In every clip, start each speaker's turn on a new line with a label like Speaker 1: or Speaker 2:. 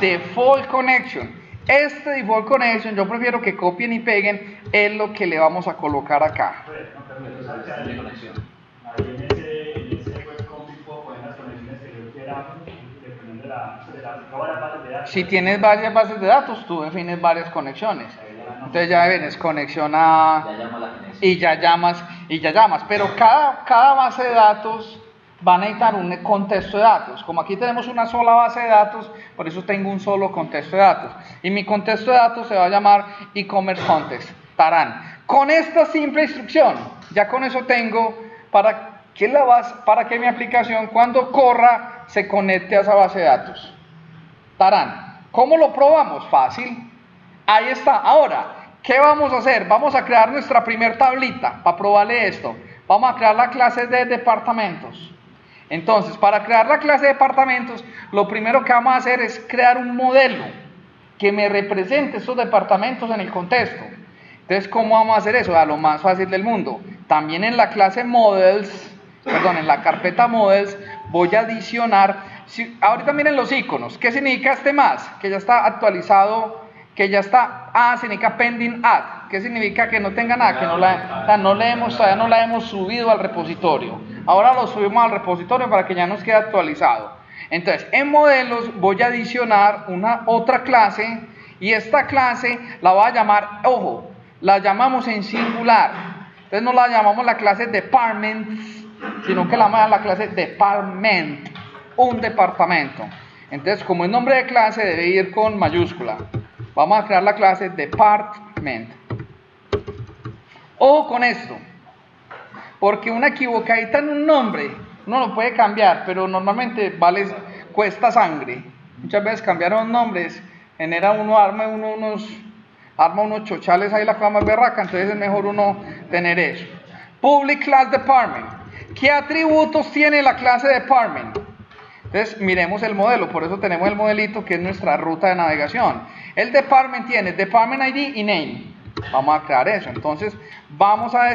Speaker 1: default connection. Este default connection, yo prefiero que copien y peguen, es lo que le vamos a colocar acá.
Speaker 2: Ahí en ese web config puedo poner las conexiones que yo quiera, dependiendo de la base de datos.
Speaker 1: Si tienes varias bases de datos, tú defines varias conexiones. Entonces ya ven, es conexión a... y ya llamas, pero cada base de datos va a necesitar un contexto de datos. Como aquí tenemos una sola base de datos, por eso tengo un solo contexto de datos. Y mi contexto de datos se va a llamar e-commerce context, tarán. Con esta simple instrucción, ya con eso tengo para que mi aplicación cuando corra se conecte a esa base de datos. Tarán. ¿Cómo lo probamos? Fácil. Ahí está. Ahora, ¿qué vamos a hacer? Vamos a crear nuestra primer tablita para probarle esto. Vamos a crear la clase de departamentos. Entonces, para crear la clase de departamentos, lo primero que vamos a hacer es crear un modelo que me represente estos departamentos en el contexto. Entonces, ¿cómo vamos a hacer eso? A lo más fácil del mundo. También en la clase models, en la carpeta models, voy a adicionar, ahorita miren los iconos. ¿Qué significa este más? Que ya está actualizado, que ya está, significa pending add. ¿Qué significa? Que no tenga nada, que todavía no la hemos subido al repositorio. Ahora lo subimos al repositorio para que ya nos quede actualizado. Entonces, en modelos voy a adicionar otra clase, y esta clase la voy a llamar, ojo, la llamamos en singular. Entonces no la llamamos la clase departments, sino que la llamamos la clase department, un departamento. Entonces, como el nombre de clase debe ir con mayúscula, vamos a crear la clase department. Ojo con esto, porque una equivocadita en un nombre, uno lo puede cambiar, pero normalmente cuesta sangre. Muchas veces cambiar los nombres genera arma unos chochales ahí la cosa más berraca, entonces es mejor uno tener eso. Public Class Department. ¿Qué atributos tiene la clase Department? Entonces miremos el modelo, por eso tenemos el modelito que es nuestra ruta de navegación. El Department tiene Department ID y Name. Vamos a crear eso, entonces vamos a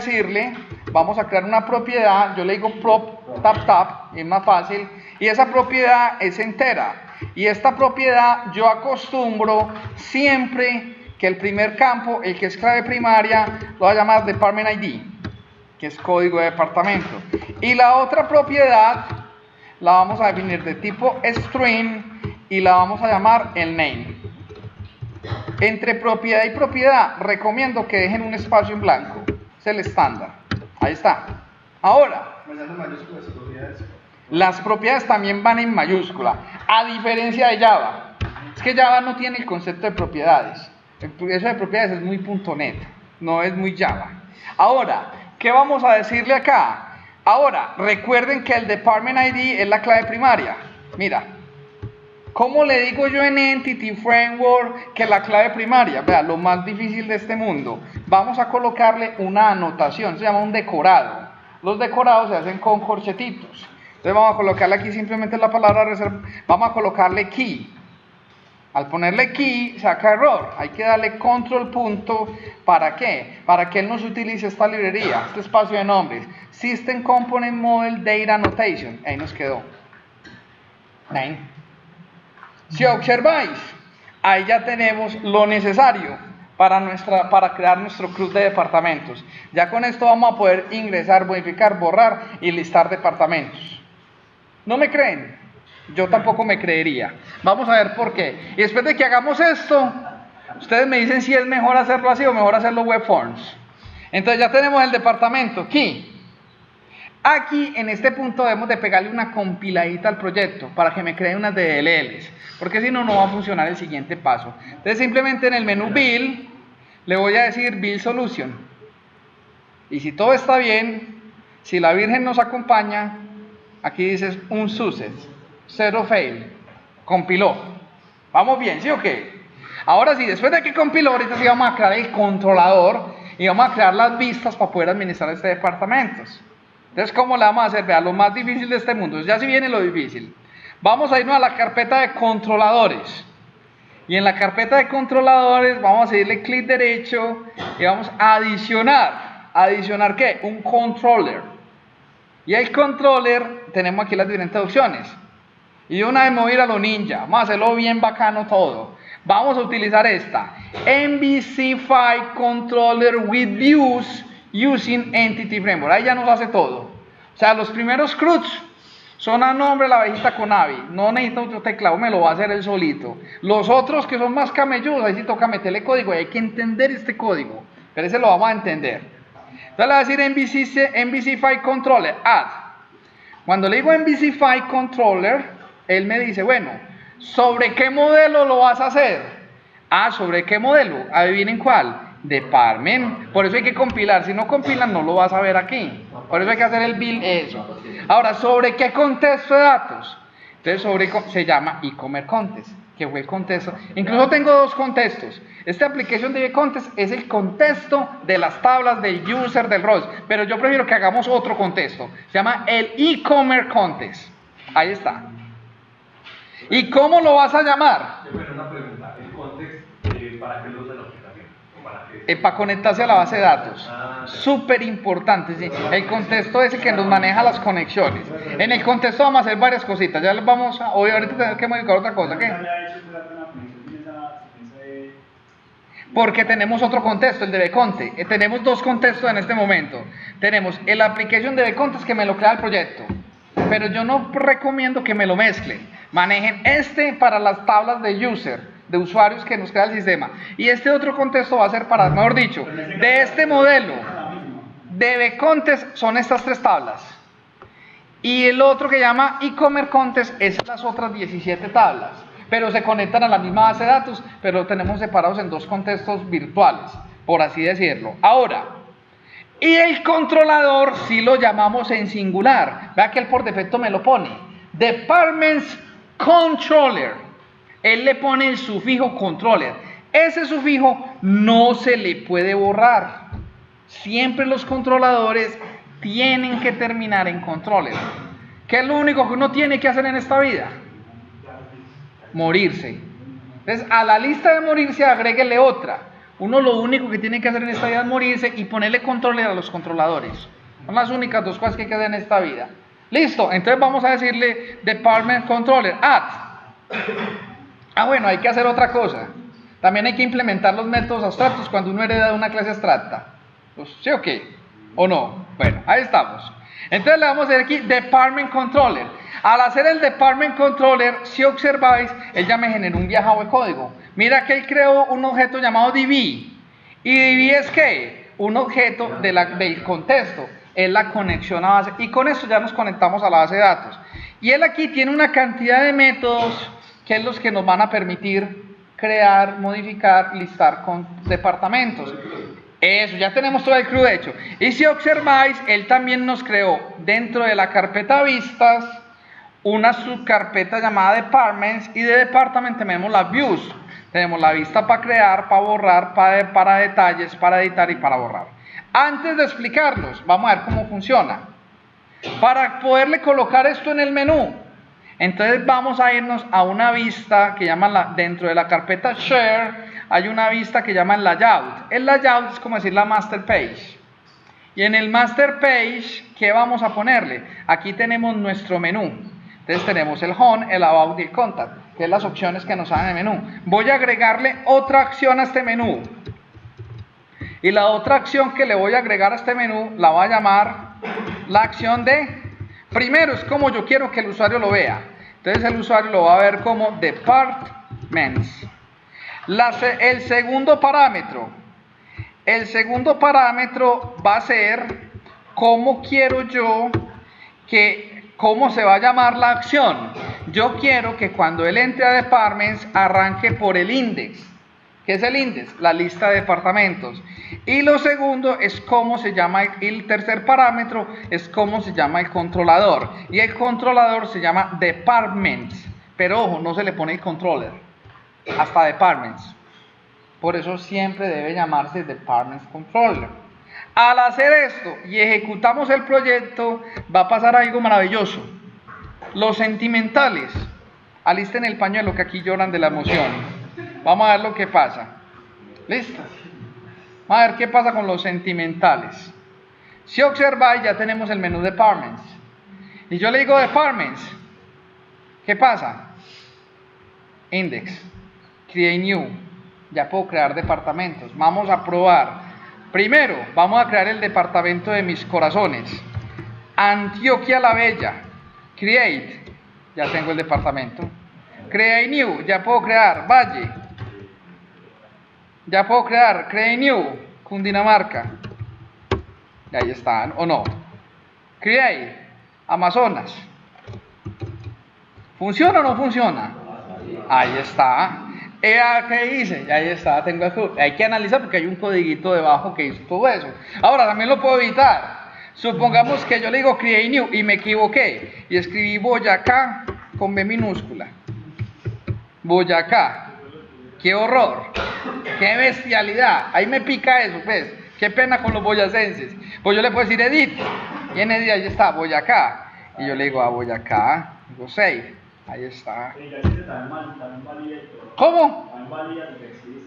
Speaker 1: crear una propiedad, yo le digo prop tap, es más fácil, y esa propiedad es entera. Y esta propiedad yo acostumbro siempre que el primer campo, el que es clave primaria, lo voy a llamar Department ID, que es código de departamento. Y la otra propiedad la vamos a definir de tipo string y la vamos a llamar el name. Entre propiedad y propiedad, recomiendo que dejen un espacio en blanco. Es el estándar. Ahí está. Ahora, las propiedades también van en mayúscula, a diferencia de Java. Es que Java no tiene el concepto de propiedades. Eso de propiedades es muy .NET, no es muy Java. Ahora, ¿qué vamos a decirle acá? Ahora, recuerden que el Department ID es la clave primaria. Mira, ¿cómo le digo yo en Entity Framework que la clave primaria? Vea, lo más difícil de este mundo. Vamos a colocarle una anotación, se llama un decorado. Los decorados se hacen con corchetitos. Entonces vamos a colocarle aquí simplemente la palabra reserva, vamos a colocarle key. Al ponerle key saca error, hay que darle control punto, ¿para qué? Para que él nos utilice esta librería, este espacio de nombres, System Component Model Data Annotation, ahí nos quedó. Ahí. Si observáis, ahí ya tenemos lo necesario para crear nuestro club de departamentos. Ya con esto vamos a poder ingresar, modificar, borrar y listar departamentos. ¿No me creen? Yo tampoco me creería. Vamos a ver por qué. Y después de que hagamos esto, ustedes me dicen si es mejor hacerlo así o mejor hacerlo web forms. Entonces ya tenemos el departamento key. Aquí en este punto debemos de pegarle una compiladita al proyecto para que me cree unas DLLs, porque si no, no va a funcionar el siguiente paso. Entonces simplemente en el menú Build le voy a decir Build Solution. Y si todo está bien, si la Virgen nos acompaña, aquí dices un success. Zero fail, compiló. Vamos bien, ¿sí o qué? Ahora sí, después de que compiló, ahorita sí vamos a crear el controlador y vamos a crear las vistas para poder administrar este departamento. Entonces, ¿cómo le vamos a hacer? Vea, lo más difícil de este mundo, ya si viene lo difícil. Vamos a irnos a la carpeta de controladores. Y en la carpeta de controladores vamos a hacerle clic derecho y vamos a adicionar. ¿Adicionar qué? Un controller. Y el controller, tenemos aquí las diferentes opciones. Y de una vez me voy a ir a lo ninja. Vamos a hacerlo bien bacano todo. Vamos a utilizar esta. MVC File Controller with Views using Entity Framework. Ahí ya nos hace todo. O sea, los primeros CRUDs son a nombre de la abejita con AVI. No necesito otro teclado, me lo va a hacer él solito. Los otros que son más camelludos, ahí sí toca meterle código y hay que entender este código. Pero ese lo vamos a entender. Entonces le voy a decir MVC File Controller, add. Cuando le digo MVC File Controller, él me dice, bueno, ¿sobre qué modelo lo vas a hacer? Ah, ¿sobre qué modelo? Adivinen cuál. Department. Por eso hay que compilar. Si no compilan, no lo vas a ver aquí. Por eso hay que hacer el build, eso. Ahora, ¿sobre qué contexto de datos? Entonces, se llama e-commerce contest, que fue el contexto. Incluso tengo dos contextos. Esta aplicación de contest es el contexto de las tablas del user del ROS, pero yo prefiero que hagamos otro contexto. Se llama el e-commerce contest. Ahí está. ¿Y cómo lo vas a llamar?
Speaker 3: Bueno, una pregunta. ¿El context para qué lo usa la aplicación?
Speaker 1: Para conectarse a la base de datos. Súper importante, sí. El contexto es el que nos maneja las conexiones. En el contexto vamos a hacer varias cositas. Ya les vamos a... Hoy ahorita tenemos que modificar otra cosa. ¿Qué? Porque tenemos otro contexto, el de Beconte. Tenemos dos contextos en este momento. Tenemos el application de Beconte que me lo crea el proyecto. Pero yo no recomiendo que me lo mezclen. Manejen este para las tablas de user, de usuarios que nos crea el sistema. Y este otro contexto va a ser para, mejor dicho, de este modelo de Becontes son estas tres tablas. Y el otro que llama e-commerce contest es las otras 17 tablas. Pero se conectan a la misma base de datos, pero tenemos separados en dos contextos virtuales, por así decirlo. Ahora, y el controlador sí lo llamamos en singular. Vea que él por defecto me lo pone. Departments Controller. Él le pone el sufijo controller. Ese sufijo no se le puede borrar. Siempre los controladores tienen que terminar en controller. ¿Qué es lo único que uno tiene que hacer en esta vida? Morirse. Entonces, a la lista de morirse agréguele otra. Uno lo único que tiene que hacer en esta vida es morirse y ponerle controller a los controladores. Son las únicas dos cosas que hay que hacer en esta vida. Listo, entonces vamos a decirle Department Controller, add. Ah, bueno, hay que hacer otra cosa. También hay que implementar los métodos abstractos cuando uno hereda de una clase abstracta. Pues, ¿sí o qué? ¿O no? Bueno, ahí estamos. Entonces le vamos a decir aquí Department Controller. Al hacer el Department Controller, si observáis, él ya me generó un viajado de código. Mira que él creó un objeto llamado DB. ¿Y DB es qué? Un objeto del contexto. Es la conexión a base. Y con eso ya nos conectamos a la base de datos. Y él aquí tiene una cantidad de métodos que es los que nos van a permitir crear, modificar, listar con departamentos. Eso, ya tenemos todo el CRUD hecho. Y si observáis, él también nos creó dentro de la carpeta vistas una subcarpeta llamada departments, y de department tenemos las views. Tenemos la vista para crear, para borrar, para detalles, para editar y para borrar. Antes de explicarlos, vamos a ver cómo funciona. Para poderle colocar esto en el menú, entonces vamos a irnos a una vista que llama, dentro de la carpeta share, hay una vista que llama el layout. El layout es como decir la master page. Y en el master page, ¿qué vamos a ponerle? Aquí tenemos nuestro menú. Entonces tenemos el home, el about y el contact, que es las opciones que nos dan en el menú. Voy a agregarle otra acción a este menú. Y la otra acción que le voy a agregar a este menú la voy a llamar la acción de... Primero es como yo quiero que el usuario lo vea. Entonces el usuario lo va a ver como departments. El segundo parámetro va a ser cómo quiero yo cómo se va a llamar la acción. Yo quiero que cuando él entre a departments arranque por el index. ¿Qué es el index? La lista de departamentos. Y lo segundo es cómo se llama, el tercer parámetro es cómo se llama el controlador. Y el controlador se llama departments. Pero ojo, no se le pone el controller. Hasta departments. Por eso siempre debe llamarse departments controller. Al hacer esto y ejecutamos el proyecto, va a pasar algo maravilloso. Los sentimentales, alisten el pañuelo que aquí lloran de la emoción. Vamos a ver lo que pasa. ¿Listo? Vamos a ver qué pasa con los sentimentales. Si observáis, ya tenemos el menú Departments. Y yo le digo Departments. ¿Qué pasa? Index, create new, ya puedo crear departamentos. Vamos a probar. Primero, vamos a crear el departamento de mis corazones. Antioquia la Bella, create, ya tengo el departamento. Create new, ya puedo crear Valle, ya puedo crear create new, Cundinamarca, y ahí están, o no. Create, Amazonas. ¿Funciona o no funciona? Ahí está. ¿Qué hice? Ahí está, tengo azul. Hay que analizar porque hay un codiguito debajo que hizo todo eso. Ahora, también lo puedo evitar. Supongamos que yo le digo create new y me equivoqué y escribí Boyacá con B minúscula. Boyacá. ¡Qué horror! ¡Qué bestialidad! Ahí me pica eso, pues. ¡Qué pena con los boyacenses! Pues yo le puedo decir edit. Y en edit ahí está, Boyacá. Y yo le digo a Boyacá, digo save. Ahí está. ¿Cómo?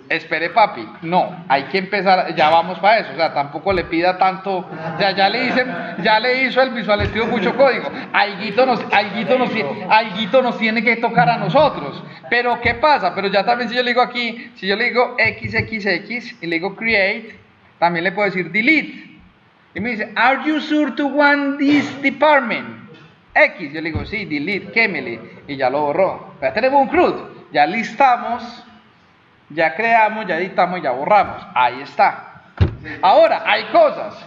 Speaker 1: Espere, papi. No, hay que empezar, ya vamos para eso. O sea, tampoco le pida tanto. O sea, ya le hizo el Visual Studio mucho código. Alguito nos tiene que tocar a nosotros. Pero, ¿qué pasa? Pero ya también si yo le digo aquí, si yo le digo XXX y le digo create, también le puedo decir delete. Y me dice, are you sure to want this department? X, yo le digo, sí, delete, quémele, y ya lo borró. Ya tenemos un CRUD, ya listamos, ya creamos, ya editamos, ya borramos. Ahí está. Ahora, hay cosas.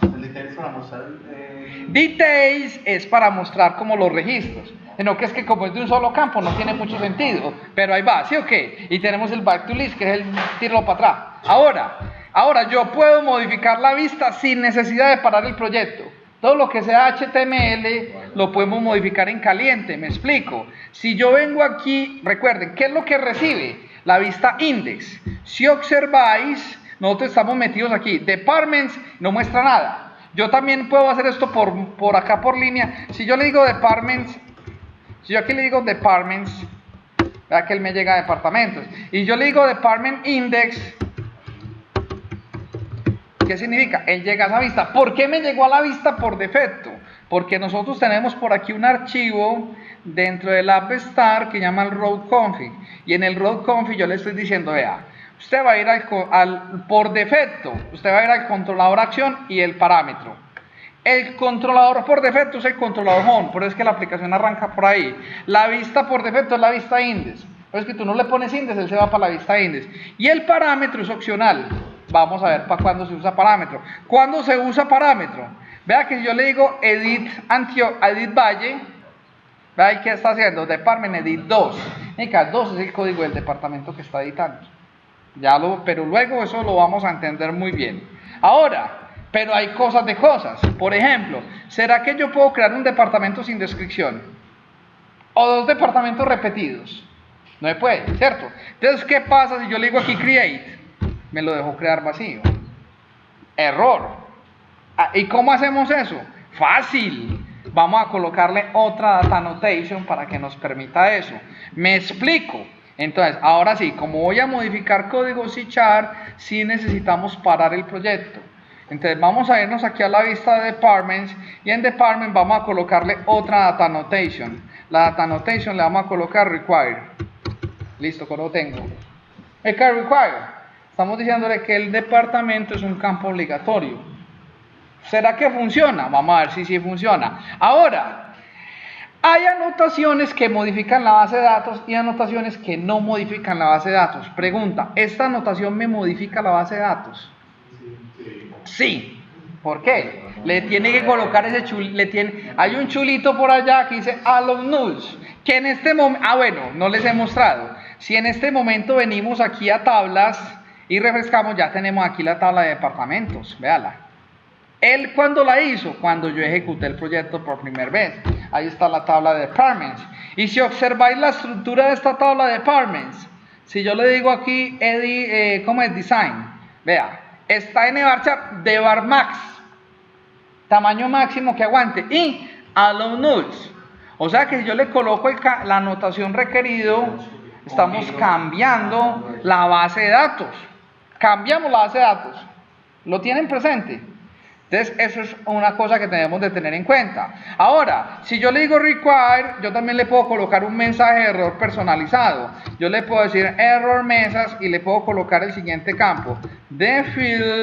Speaker 1: Details es para mostrar como los registros. No, que es que como es de un solo campo no tiene mucho sentido, pero ahí va, ¿sí o qué? Y tenemos el back to list, que es el tirarlo para atrás. Ahora yo puedo modificar la vista sin necesidad de parar el proyecto. Todo lo que sea HTML lo podemos modificar en caliente, me explico. Si yo vengo aquí, recuerden, ¿qué es lo que recibe? La vista index. Si observáis, nosotros estamos metidos aquí. Departments no muestra nada. Yo también puedo hacer esto por acá por línea. Si yo le digo departments, si yo aquí le digo departments, vea que él me llega a departamentos. Y yo le digo department index. ¿Qué significa? Él llega a esa vista. ¿Por qué me llegó a la vista por defecto? Porque nosotros tenemos por aquí un archivo dentro del AppStar que llama el route config. Y en el route config yo le estoy diciendo, vea, usted va a ir por defecto, usted va a ir al controlador acción y el parámetro. El controlador por defecto es el controlador home, por eso es que la aplicación arranca por ahí. La vista por defecto es la vista index. Pero es que tú no le pones index, él se va para la vista index. Y el parámetro es opcional. Vamos a ver para cuándo se usa parámetro. ¿Cuándo se usa parámetro? Vea que si yo le digo edit Valle, vea qué está haciendo, department edit 2. Mica, 2 es el código del departamento que está editando. Pero luego eso lo vamos a entender muy bien. Ahora, pero hay cosas de cosas. Por ejemplo, ¿será que yo puedo crear un departamento sin descripción? O dos departamentos repetidos. No se puede, ¿cierto? Entonces, ¿qué pasa si yo le digo aquí create? Me lo dejo crear vacío. Error. ¿Y cómo hacemos eso? Fácil. Vamos a colocarle otra data annotation para que nos permita eso. Me explico. Entonces, ahora sí, como voy a modificar código C#, sí necesitamos parar el proyecto. Entonces, vamos a irnos aquí a la vista de Departments y en Department vamos a colocarle otra data annotation. La data annotation le vamos a colocar require. Listo, que lo tengo. ¿El que require? Estamos diciéndole que el departamento es un campo obligatorio. ¿Será que funciona? Vamos a ver si sí funciona. Ahora, hay anotaciones que modifican la base de datos y anotaciones que no modifican la base de datos. Pregunta, ¿esta anotación me modifica la base de datos? Sí. ¿Por qué? Le tiene que colocar ese chulito. Hay un chulito por allá que dice allow nulls. Que en este momento, no les he mostrado. Si en este momento venimos aquí a tablas y refrescamos, ya tenemos aquí la tabla de departamentos, véala. Él cuando la hizo, cuando yo ejecuté el proyecto por primera vez, ahí está la tabla de departments. Y si observáis la estructura de esta tabla de departments, si yo le digo aquí, ¿cómo es? Design, vea, está en varchar de var max, tamaño máximo que aguante, y allow nulls. O sea que si yo le coloco la anotación requerido, estamos cambiando la base de datos. Cambiamos la base de datos. ¿Lo tienen presente? Entonces, eso es una cosa que tenemos de tener en cuenta. Ahora, si yo le digo require, yo también le puedo colocar un mensaje de error personalizado. Yo le puedo decir error mesas y le puedo colocar el siguiente campo. The field